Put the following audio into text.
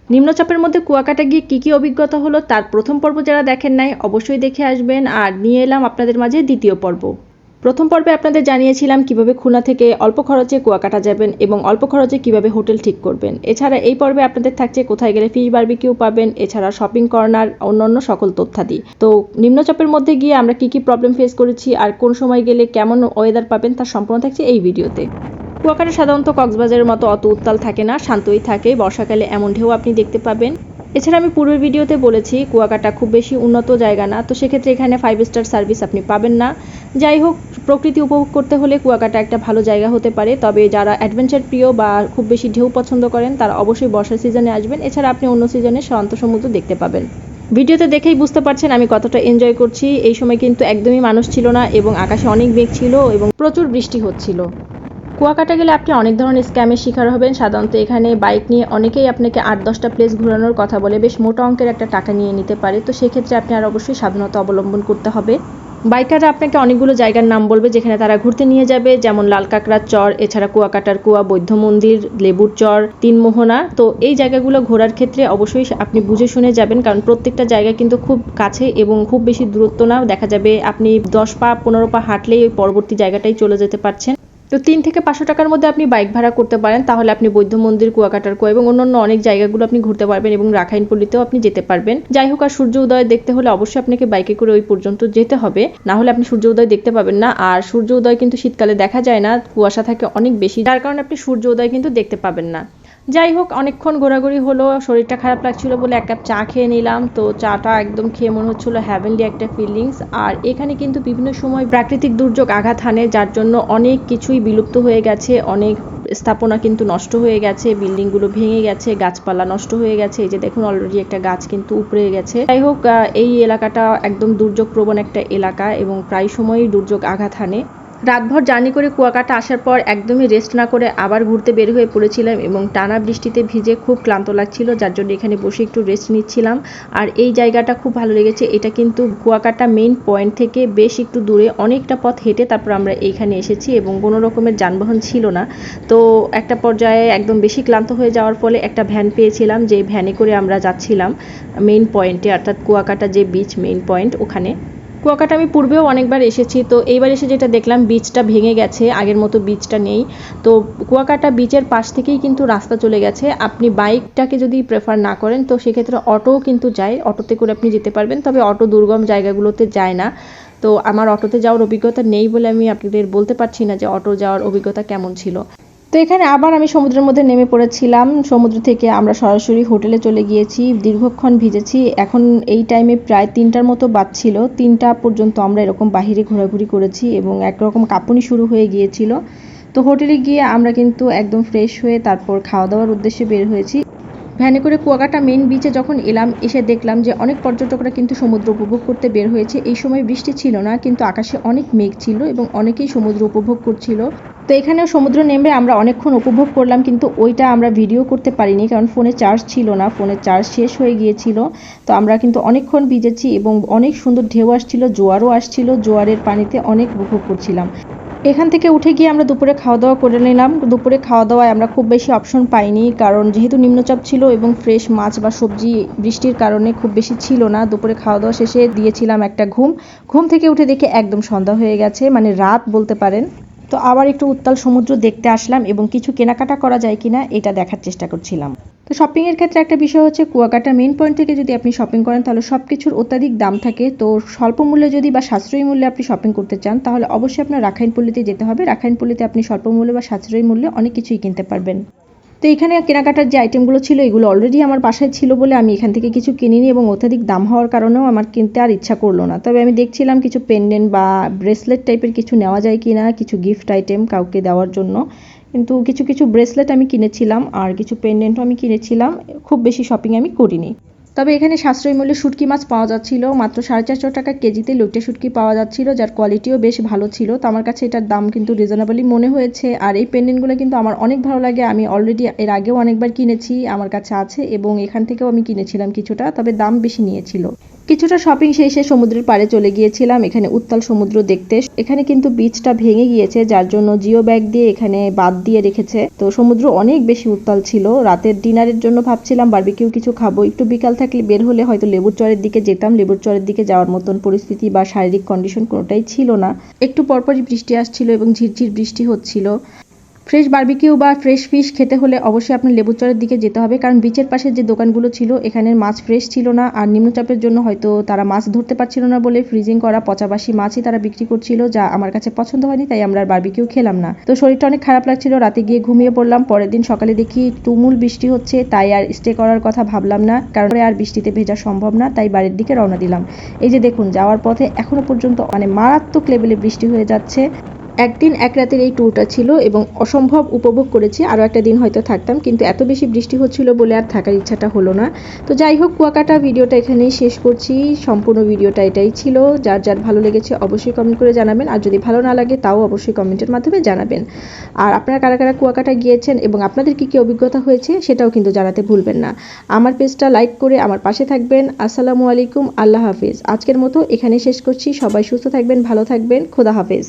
নিম্নচাপের মধ্যে কুয়াকাটা গিয়ে কী অভিজ্ঞতা হলো তার প্রথম পর্ব যারা দেখেন নাই অবশ্যই দেখে আসবেন। আর নিয়ে এলাম আপনাদের মাঝে দ্বিতীয় পর্ব। প্রথম পর্বে আপনাদের জানিয়েছিলাম কিভাবে খুলনা থেকে অল্প খরচে কুয়াকাটা যাবেন এবং অল্প খরচে কিভাবে হোটেল ঠিক করবেন। এছাড়া এই পর্বে আপনাদের থাকছে কোথায় গেলে ফিশ বারবিকিউ পাবেন, এছাড়া শপিং কর্নার, অন্যান্য সকল তথ্যাদি। তো নিম্নচাপের মধ্যে গিয়ে আমরা কি প্রবলেম ফেস করেছি আর কোন সময় গেলে কেমন ওয়েদার পাবেন তার সম্পূর্ণ থাকছে এই ভিডিওতে। কুয়াকাটা সাধারণত কক্সবাজারের মতো অত উত্তাল থাকে না, শান্তই থাকে। বর্ষাকালে এমন ঢেউ আপনি দেখতে পাবেন। এছাড়া আমি পূর্বের ভিডিওতে বলেছি কুয়াকাটা খুব বেশি উন্নত জায়গা না, তো সেক্ষেত্রে এখানে 5 স্টার সার্ভিস আপনি পাবেন না। যাই হোক, প্রকৃতি উপভোগ করতে হলে কুয়াকাটা একটা ভালো জায়গা হতে পারে, তবে যারা অ্যাডভেঞ্চার প্রিয় বা খুব বেশি ঢেউ পছন্দ করেন তারা অবশ্যই বর্ষার সিজনে আসবেন। এছাড়া আপনি অন্য সিজনে শান্ত সমুদ্র দেখতে পাবেন। ভিডিওতে দেখেই বুঝতে পারছেন আমি কতটা এনজয় করছি। এই সময় কিন্তু একদমই মানুষ ছিল না এবং আকাশে অনেক মেঘ ছিল এবং প্রচুর বৃষ্টি হচ্ছিল। কুয়াকাটা গেলে আপনি অনেক ধরনের স্ক্যামের শিকার হবেন। সাধারণত এখানে বাইক নিয়ে অনেকেই আপনাকে 8-10টা প্লেস ঘোরানোর কথা বলে বেশ মোটা অঙ্কের একটা টাকা নিয়ে নিতে পারে, তো সেক্ষেত্রে আপনি আর অবশ্যই সাবধানতা অবলম্বন করতে হবে। বাইকাররা আপনাকে অনেকগুলো জায়গার নাম বলবে যেখানে তারা ঘুরতে নিয়ে যাবে, যেমন লালকাঁকড়ার চর, এছাড়া কুয়াকাটার কুয়া, বৌদ্ধ মন্দির, লেবুর চর, তিনমোহনা। তো এই জায়গাগুলো ঘোরার ক্ষেত্রে অবশ্যই আপনি বুঝে শুনে যাবেন, কারণ প্রত্যেকটা জায়গা কিন্তু খুব কাছে এবং খুব বেশি দূরত্ব না। দেখা যাবে আপনি 10 পা 15 পা হাঁটলেই ওই পরবর্তী জায়গাটাই চলে যেতে পারছেন। তো 3 থেকে 500 টাকার মধ্যে আপনি বাইক ভাড়া করতে পারেন, তাহলে আপনি বৌদ্ধ মন্দির, কুয়াকাটার কুয়া এবং অন্যান্য অনেক জায়গাগুলো আপনি ঘুরতে পারবেন এবং রাখাইনপল্লিতেও আপনি যেতে পারবেন। যাই হোক, আর সূর্য উদয় দেখতে হলে অবশ্যই আপনাকে বাইকে করে ওই পর্যন্ত যেতে হবে, না হলে আপনি সূর্য উদয় দেখতে পাবেন না। আর সূর্য উদয় কিন্তু শীতকালে দেখা যায় না, কুয়াশা থাকে অনেক বেশি, যার কারণে আপনি সূর্য উদয় কিন্তু দেখতে পাবেন না। যাই হোক, অনেকক্ষণ ঘোরাঘুরি হলো, শরীরটা খারাপ লাগছিল বলে এক কাপ চা খেয়ে নিলাম। তো চাটা একদম খেয়ে মনে হচ্ছিল হ্যাভেনলি একটা ফিলিংস। আর এখানে কিন্তু বিভিন্ন সময় প্রাকৃতিক দুর্যোগ আঘাত হানে, যার জন্য অনেক কিছুই বিলুপ্ত হয়ে গেছে, অনেক স্থাপনা কিন্তু নষ্ট হয়ে গেছে, বিল্ডিংগুলো ভেঙে গেছে, গাছপালা নষ্ট হয়ে গেছে। এই যে দেখুন, অলরেডি একটা গাছ কিন্তু উপড়ে গেছে। যাই হোক, এই এলাকাটা একদম দুর্যোগ প্রবণ একটা এলাকা এবং প্রায় সময়ই দুর্যোগ আঘাত হানে। রাতভর জার্নি করে কুয়াকাটা আসার পর একদমই রেস্ট না করে আবার ঘুরতে বের হয়ে পড়েছিলাম এবং টানা বৃষ্টিতে ভিজে খুব ক্লান্ত লাগছিল, যার জন্য এখানে বসে একটু রেস্ট নিচ্ছিলাম। আর এই জায়গাটা খুব ভালো লেগেছে। এটা কিন্তু কুয়াকাটা মেইন পয়েন্ট থেকে বেশ একটু দূরে, অনেকটা পথ হেঁটে তারপর আমরা এইখানে এসেছি এবং কোনো রকমের যানবাহন ছিল না। তো একটা পর্যায়ে একদম বেশি ক্লান্ত হয়ে যাওয়ার ফলে একটা ভ্যান পেয়েছিলাম, যে ভ্যানে করে আমরা যাচ্ছিলাম মেইন পয়েন্টে, অর্থাৎ কুয়াকাটা যে বিচ মেইন পয়েন্ট ওখানে। কুয়াকাটা আমি পূর্বেও অনেকবার এসেছি, তো এইবার এসে যেটা দেখলাম বিচটা ভেঙে গেছে, আগের মতো বিচটা নেই। তো কুয়াকাটা বিচের পাশ থেকেই কিন্তু রাস্তা চলে গেছে। আপনি বাইকটাকে যদি প্রেফার না করেন তো সেক্ষেত্রে অটোও কিন্তু যায়, অটোতে করে আপনি যেতে পারবেন, তবে অটো দুর্গম জায়গাগুলোতে যায় না। তো আমার অটোতে যাওয়ার অভিজ্ঞতা নেই বলে আমি আপনাদের বলতে পারছি না যে অটো যাওয়ার অভিজ্ঞতা কেমন ছিল। তো এখানে আবার আমি সমুদ্রের মধ্যে নেমে পড়েছিলাম। সমুদ্র থেকে আমরা সরাসরি হোটেলে চলে গিয়েছি, দীর্ঘক্ষণ ভিজেছি। এখন এই টাইমে প্রায় 3টার মতো বাজছিল, 3টা পর্যন্ত আমরা এরকম বাহিরে ঘোরাঘুরি করেছি এবং একরকম কাঁপুনি শুরু হয়ে গিয়েছিল। তো হোটেলে গিয়ে আমরা কিন্তু একদম ফ্রেশ হয়ে তারপর খাওয়া দাওয়ার উদ্দেশ্যে বের হয়েছি। ভ্যানে করে কুয়াকাটা মেইন বিচে যখন এলাম, এসে দেখলাম যে অনেক পর্যটকরা কিন্তু সমুদ্র উপভোগ করতে বের হয়েছে। এই সময় বৃষ্টি ছিল না, কিন্তু আকাশে অনেক মেঘ ছিল এবং অনেকেই সমুদ্র উপভোগ করছিল। তো এখানেও সমুদ্র নেমে আমরা অনেকক্ষণ উপভোগ করলাম, কিন্তু ওইটা আমরা ভিডিও করতে পারিনি, কারণ ফোনে চার্জ ছিল না, ফোনের চার্জ শেষ হয়ে গিয়েছিল। তো আমরা কিন্তু অনেকক্ষণ ভিজেছি এবং অনেক সুন্দর ঢেউ আসছিল, জোয়ারও আসছিল, জোয়ারের পানিতে অনেক উপভোগ করছিলাম। এখান থেকে উঠে গিয়ে আমরা দুপুরে খাওয়া দাওয়া করে নিলাম। দুপুরে খাওয়া দাওয়ায় আমরা খুব বেশি অপশন পাইনি, কারণ যেহেতু নিম্নচাপ ছিল এবং ফ্রেশ মাছ বা সবজি বৃষ্টির কারণে খুব বেশি ছিল না। দুপুরে খাওয়া দাওয়া শেষে দিয়েছিলাম একটা ঘুম থেকে উঠে দেখে একদম সন্ধ্যা হয়ে গেছে, মানে রাত বলতে পারেন। তো আবার একটু উত্তাল সমুদ্র দেখতে আসলাম এবং কিছু কেনাকাটা করা যায় কিনা এটা দেখার চেষ্টা করছিলাম। তো শপিংয়ের ক্ষেত্রে একটা বিষয় হচ্ছে, কুয়াকাটা মেইন পয়েন্ট থেকে যদি আপনি শপিং করেন তাহলে সব কিছুর অত্যাধিক দাম থাকে। তো স্বল্প মূল্যে যদি বা সাশ্রয়ী মূল্যে আপনি শপিং করতে চান তাহলে অবশ্যই আপনার রাখাইনপল্লিতে যেতে হবে। রাখাইনপল্লিতে আপনি স্বল্প মূল্যে বা সাশ্রয়ী মূল্যে অনেক কিছুই কিনতে পারবেন। তো এখানে কেনাকাটার যে আইটেমগুলো ছিল এগুলো অলরেডি আমার বাসায় ছিল বলে আমি এখান থেকে কিছু কিনিনি এবং অত্যাধিক দাম হওয়ার কারণেও আমার কিনতে আর ইচ্ছা করলো না। তবে আমি দেখছিলাম কিছু পেন্ডেন্ট বা ব্রেসলেট টাইপের কিছু নেওয়া যায় কি না, কিছু গিফট আইটেম কাউকে দেওয়ার জন্য। কিন্তু কিছু ব্রেসলেট আমি কিনেছিলাম আর কিছু পেন্ডেন্টও আমি কিনেছিলাম। খুব বেশি শপিং আমি করিনি। তবে এখানে সাশ্রয়ী মূল্যে শুটকি মাছ পাওয়া যাচ্ছিল, মাত্র 450 টাকা কেজিতে লইট্টা শুটকি পাওয়া যাচ্ছিল, যার কোয়ালিটিও বেশ ভালো ছিল। তো আমার কাছে এটার দাম কিন্তু রিজনেবলই মনে হয়েছে। আর এই পেন্ডেন্টগুলো কিন্তু আমার অনেক ভালো লাগে, আমি অলরেডি এর আগেও অনেকবার কিনেছি, আমার কাছে আছে এবং এখান থেকেও আমি কিনেছিলাম কিছুটা, তবে দাম বেশি নিয়েছিল। কিছুটা শপিং শেষে সমুদ্রের পাড়ে চলে গিয়েছিলাম এখানে উত্তাল সমুদ্র দেখতে। এখানে কিন্তু বিচটা ভেঙে গিয়েছে, যার জন্য জিও ব্যাগ দিয়ে এখানে বাদ দিয়ে রেখেছে। তো সমুদ্র অনেক বেশি উত্তাল ছিল। রাতের ডিনারের জন্য ভাবছিলাম বারবিকিউ কিছু খাবো, একটু বিকাল থাকলে বের হলে হয়তো লেবুর চরের দিকে যেতাম। লেবুর চরের দিকে যাওয়ার মতন পরিস্থিতি বা শারীরিক কন্ডিশন কোনোটাই ছিল না। একটু পরপরই বৃষ্টি আসছিল এবং ঝিরঝির বৃষ্টি হচ্ছিল। ফ্রেশ বারবিকিউ বা ফ্রেশ ফিশ খেতে হলে অবশ্যই আপনার লেবুচরের দিকে যেতে হবে, কারণ বিচের পাশে যে দোকানগুলো ছিল এখানের মাছ ফ্রেশ ছিল না। আর নিম্নচাপের জন্য হয়তো তারা মাছ ধরতে পারছিল না বলে ফ্রিজিং করা পচাবাসি মাছই তারা বিক্রি করছিল, যা আমার কাছে পছন্দ হয়নি, তাই আমরা আর বারবিকিউ খেলাম না। তো শরীরটা অনেক খারাপ লাগছিল, রাতে গিয়ে ঘুমিয়ে পড়লাম। পরের দিন সকালে দেখি তুমুল বৃষ্টি হচ্ছে, তাই আর স্টে করার কথা ভাবলাম না, কারণ আর বৃষ্টিতে ভেজা সম্ভব না, তাই বাড়ির দিকে রওনা দিলাম। এই যে দেখুন, যাওয়ার পথে এখনো পর্যন্ত মারাত্মক লেভেলে বৃষ্টি হয়ে যাচ্ছে। একদিন এক রাতের এই ট্যুরটা ছিল এবং অসম্ভব উপভোগ করেছি। আরও একটা দিন হয়তো থাকতাম, কিন্তু এত বেশি বৃষ্টি হচ্ছিল বলে আর থাকার ইচ্ছাটা হলো না। তো যাই হোক, কুয়াকাটা ভিডিওটা এখানেই শেষ করছি। সম্পূর্ণ ভিডিওটা এটাই ছিল। যার যার ভালো লেগেছে অবশ্যই কমেন্ট করে জানাবেন, আর যদি ভালো না লাগে তাও অবশ্যই কমেন্টের মাধ্যমে জানাবেন। আর আপনারা কারা কারা কুয়াকাটা গিয়েছেন এবং আপনাদের কী কী অভিজ্ঞতা হয়েছে সেটাও কিন্তু জানাতে ভুলবেন না। আমার পেজটা লাইক করে আমার পাশে থাকবেন। আসসালামু আলাইকুম, আল্লাহ হাফেজ। আজকের মতো এখানে শেষ করছি। সবাই সুস্থ থাকবেন, ভালো থাকবেন, খোদা হাফেজ।